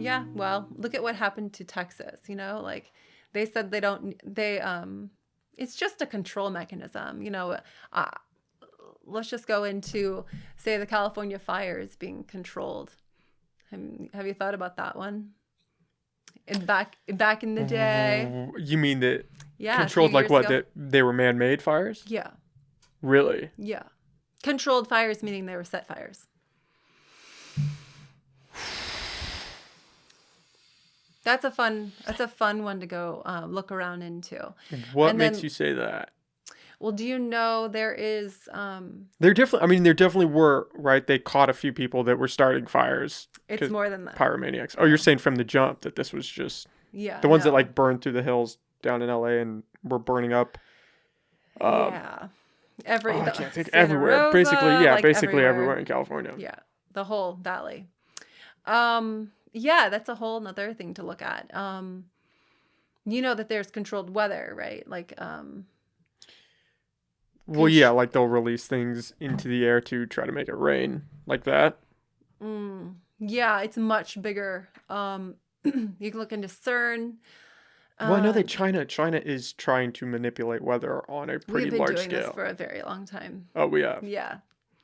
Yeah, well, look at what happened to Texas, like they said it's just a control mechanism, uh, let's just go into, say, the California fires being controlled. Have you thought about that one? And back in the day. You mean that Yeah, a few controlled, like years what? ago. That they were man-made fires? Yeah, Really? yeah. Controlled fires meaning they were set fires. That's a fun one to go look around into. What And makes then, you say that? well, do you know there is There definitely, I mean, there definitely were, right? They caught a few people that were starting fires. it's more than that. Pyromaniacs. Oh, you're saying from the jump that this was just Yeah, the ones that no. like burned through the hills down in LA and were burning up. Yeah. I can't think. Santa Everywhere. Basically, Rosa, yeah, like basically everywhere everywhere. in California. Yeah, the whole valley. Yeah, that's a whole nother thing to look at. You know that there's controlled weather, right? Like, Well, yeah, like they'll release things into the air to try to make it rain, like that. Yeah, it's much bigger. You can look into CERN. Well, I know that China is trying to manipulate weather on a pretty We've been large doing this scale. for a very long time. Oh, we have. Yeah.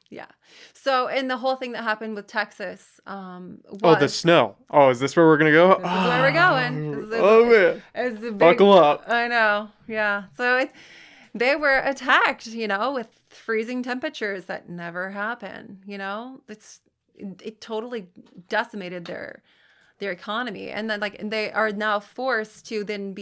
Yeah. So, and the whole thing that happened with Texas was... Oh, the snow. Oh, is this where we're going to go? This is where we're going. Man. It's a big, Buckle up. I know. Yeah. So they were attacked, with freezing temperatures that never happen, it totally decimated their economy. And then they are now forced to then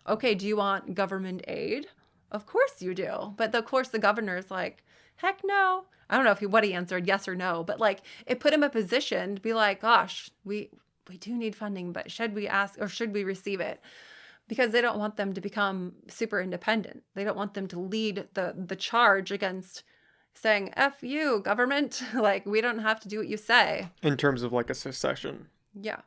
okay, do you want government aid? Of course you do. But of course the governor's like, heck no. I don't know what he answered, yes or no, but it put him in a position to be like, gosh, we do need funding, but should we ask or should we receive it? Because they don't want them to become super independent. They don't want them to lead the charge against saying, F you, government. Like, we don't have to do what you say. In terms of like a secession. Yeah.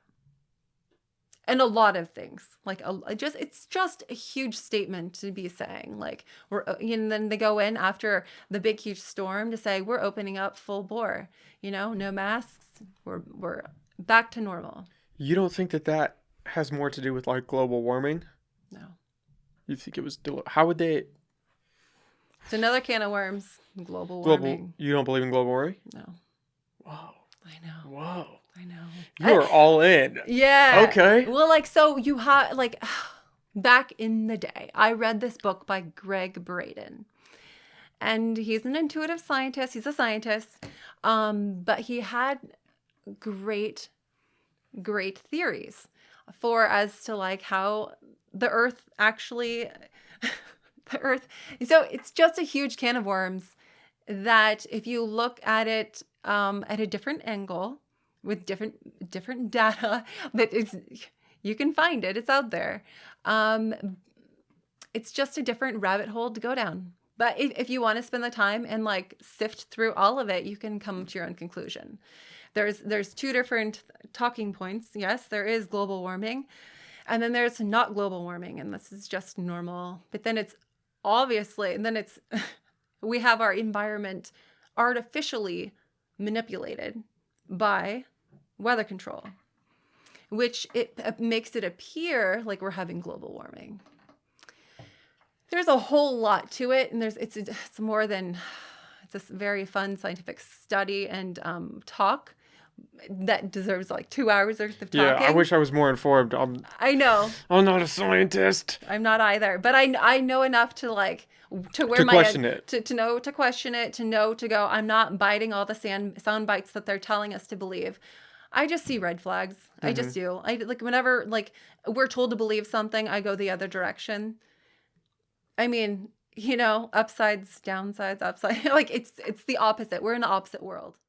And a lot of things. It's just a huge statement to be saying. Like, and then they go in after the big, huge storm to say, we're opening up full bore. No masks. We're back to normal. You don't think that has more to do with like global warming? No. You think it was how would they? It's another can of worms. Global warming. You don't believe in global warming? No. Whoa. I know. Whoa. I know. You are all in. Yeah. Okay. Well, so you have back in the day, I read this book by Greg Braden. And he's an intuitive scientist. He's a scientist. But he had great theories as to how the earth actually so it's just a huge can of worms that if you look at it at a different angle with different data you can find it, it's out there. It's just a different rabbit hole to go down. But if you want to spend the time and sift through all of it, you can come to your own conclusion. There's two different talking points. Yes, there is global warming, and then there's not global warming, and this is just normal. But then it's obviously, and then it's we have our environment artificially manipulated by weather control, which it makes it appear like we're having global warming. There's a whole lot to it, and it's more than it's a very fun scientific study and talk that deserves 2 hours worth of talking. Yeah, I wish I was more informed. I know. I'm not a scientist. I'm not either, but I know enough to wear my question it. To know to question it, to know to go. I'm not biting all the sound bites that they're telling us to believe. I just see red flags. I just do. I whenever we're told to believe something, I go the other direction. I mean, upsides, downsides, upside. It's the opposite. We're in the opposite world.